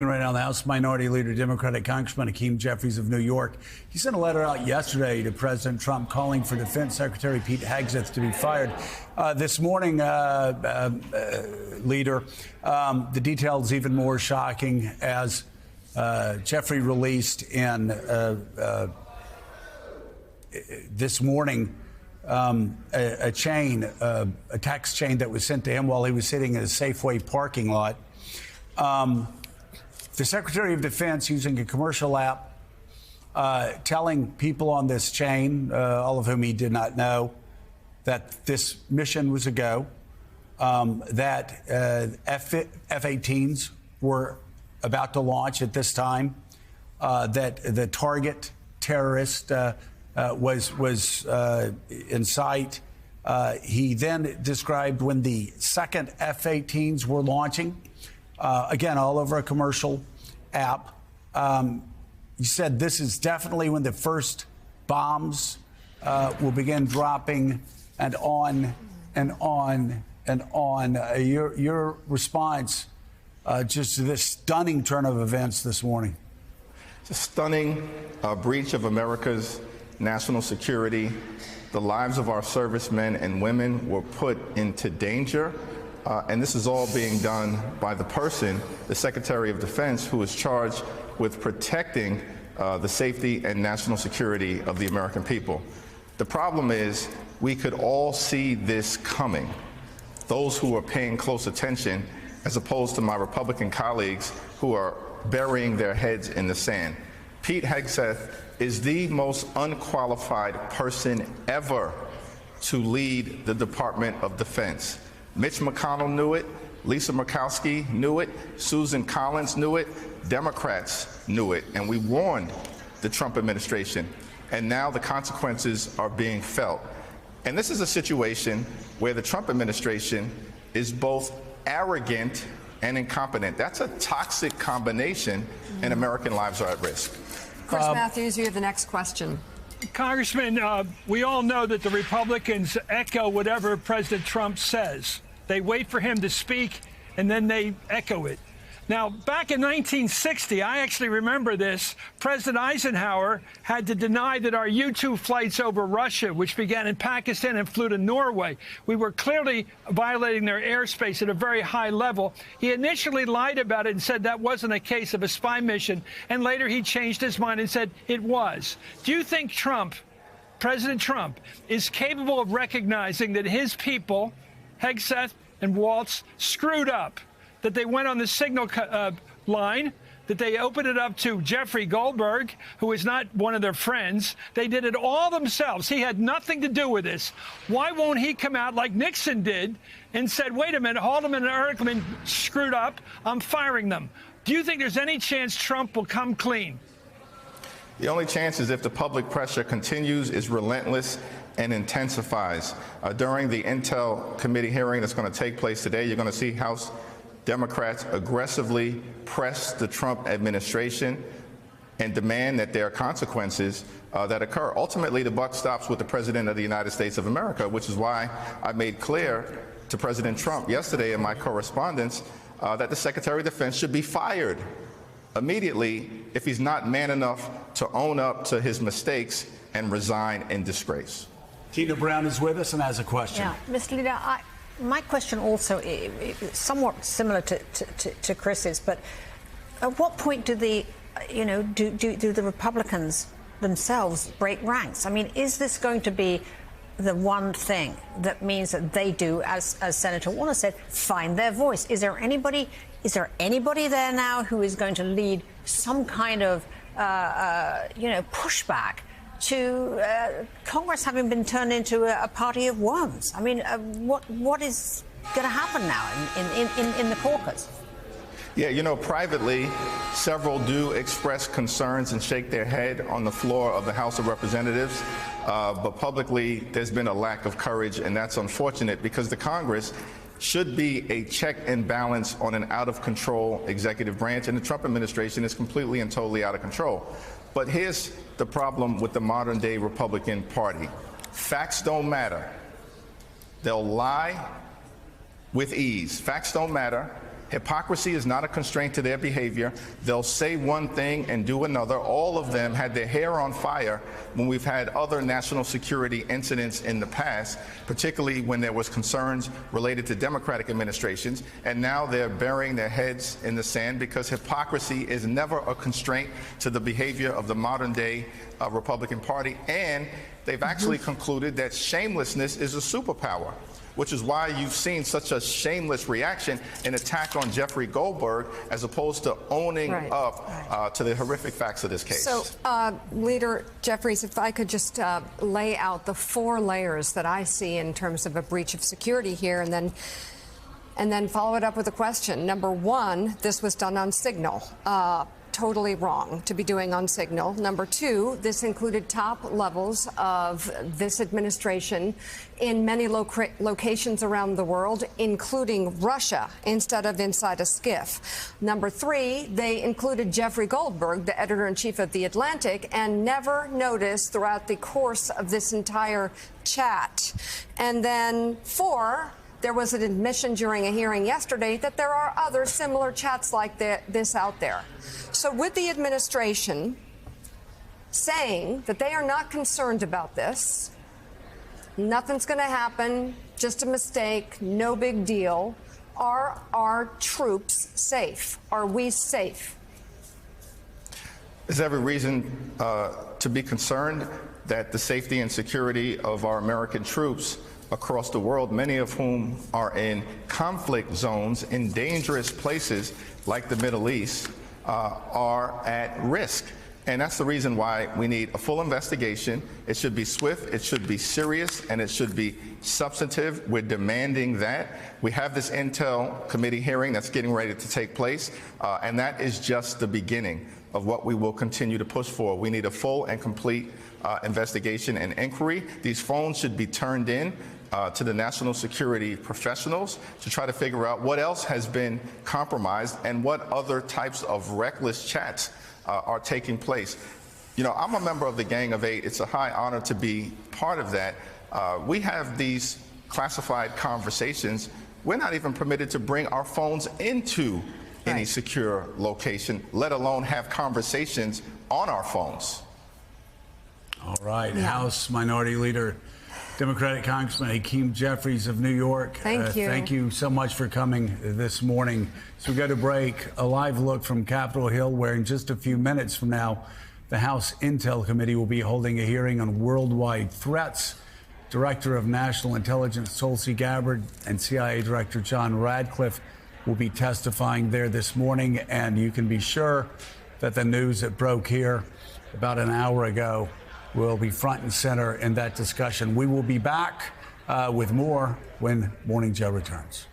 Right now, the House Minority Leader, Democratic Congressman Hakeem Jeffries of New York. He sent a letter out yesterday to President Trump calling for Defense Secretary Pete Hegseth to be fired. This morning, Leader, the details even more shocking as Jeffrey released in this morning a text chain that was sent to him while he was sitting in a Safeway parking lot. The Secretary of Defense using a commercial app telling people on this chain, all of whom he did not know, that this mission was a go, that F-18s were about to launch at this time, that the target terrorist was in sight. He then described when the second F-18s were launching. Again, all over a commercial app. You said this is definitely when the first bombs will begin dropping, and on and on and on. Your response just to this stunning turn of events this morning. It's a stunning breach of America's national security. The lives of our servicemen and women were put into danger. And this is all being done by the person, the Secretary of Defense, who is charged with protecting the safety and national security of the American people. The problem is we could all see this coming, those who are paying close attention, as opposed to my Republican colleagues who are burying their heads in the sand. Pete Hegseth is the most unqualified person ever to lead the Department of Defense. Mitch McConnell knew it, Lisa Murkowski knew it, Susan Collins knew it, Democrats knew it, and we warned the Trump administration, and now the consequences are being felt. And this is a situation where the Trump administration is both arrogant and incompetent. That's a toxic combination, and American lives are at risk. Chris Matthews, you have the next question. Congressman, we all know that the Republicans echo whatever President Trump says. They wait for him to speak, and then they echo it. Now, back in 1960, I actually remember this, President Eisenhower had to deny that our U-2 flights over Russia, which began in Pakistan and flew to Norway, we were clearly violating their airspace at a very high level. He initially lied about it and said that wasn't a case of a spy mission, and later he changed his mind and said it was. Do you think President Trump, is capable of recognizing that his people, Hegseth and Waltz, screwed up, that they went on the signal line, that they opened it up to Jeffrey Goldberg, who is not one of their friends? They did it all themselves. He had nothing to do with this. Why won't he come out like Nixon did and said, wait a minute, Haldeman and Ehrlichman screwed up, I'm firing them? Do you think there's any chance Trump will come clean? The only chance is if the public pressure continues, is relentless, and intensifies. During the Intel Committee hearing that's going to take place today, you're going to see House Democrats aggressively press the Trump administration and demand that there are consequences that occur. Ultimately, the buck stops with the President of the United States of America, which is why I made clear to President Trump yesterday in my correspondence that the Secretary of Defense should be fired immediately if he's not man enough to own up to his mistakes and resign in disgrace. Tina Brown is with us and has a question. Yeah, Mr. Leader, my question also is somewhat similar to Chris's, but at what point do the Republicans themselves break ranks? I mean, is this going to be the one thing that means that they do, as Senator Warner said, find their voice? Is there anybody there now who is going to lead some kind of pushback to Congress having been turned into a party of worms? I mean, what is going to happen now in the caucus? Yeah, you know, privately, several do express concerns and shake their head on the floor of the House of Representatives. But publicly, there's been a lack of courage, and that's unfortunate because the Congress should be a check and balance on an out-of-control executive branch, and the Trump administration is completely and totally out of control. But here's the problem with the modern-day Republican Party. Facts don't matter. They'll lie with ease. Facts don't matter. Hypocrisy is not a constraint to their behavior. They'll say one thing and do another. All of them had their hair on fire when we've had other national security incidents in the past, particularly when there was concerns related to Democratic administrations. And now they're burying their heads in the sand because hypocrisy is never a constraint to the behavior of the modern day Republican Party. And they've actually concluded that shamelessness is a superpower, which is why you've seen such a shameless reaction and attack on Jeffrey Goldberg, as opposed to owning up to the horrific facts of this case. So, Leader Jeffries, if I could just lay out the 4 layers that I see in terms of a breach of security here, and then follow it up with a question. Number 1, this was done on Signal. Totally wrong to be doing on Signal. Number 2, this included top levels of this administration in many locations around the world, including Russia, instead of inside a skiff. Number 3, they included Jeffrey Goldberg, the editor-in-chief of The Atlantic, and never noticed throughout the course of this entire chat. And then 4, there was an admission during a hearing yesterday that there are other similar chats like this out there. So with the administration saying that they are not concerned about this, nothing's going to happen, just a mistake, no big deal, are our troops safe? Are we safe? There's every reason to be concerned that the safety and security of our American troops across the world, many of whom are in conflict zones in dangerous places like the Middle East, are at risk. And that's the reason why we need a full investigation. It should be swift, it should be serious, and it should be substantive. We're demanding that. We have this Intel Committee hearing that's getting ready to take place, and that is just the beginning of what we will continue to push for. We need a full and complete investigation and inquiry. These phones should be turned in to the national security professionals to try to figure out what else has been compromised and what other types of reckless chats are taking place. You know, I'm a member of the Gang of Eight. It's a high honor to be part of that. We have these classified conversations. We're not even permitted to bring our phones into any secure location, let alone have conversations on our phones. All right, House Minority Leader, Democratic Congressman Hakeem Jeffries of New York. Thank you. Thank you so much for coming this morning. So we go to break, a live look from Capitol Hill, where in just a few minutes from now, the House Intel Committee will be holding a hearing on worldwide threats. Director of National Intelligence Tulsi Gabbard and CIA Director John Radcliffe will be testifying there this morning, and you can be sure that the news that broke here about an hour ago will be front and center in that discussion. We will be back with more when Morning Joe returns.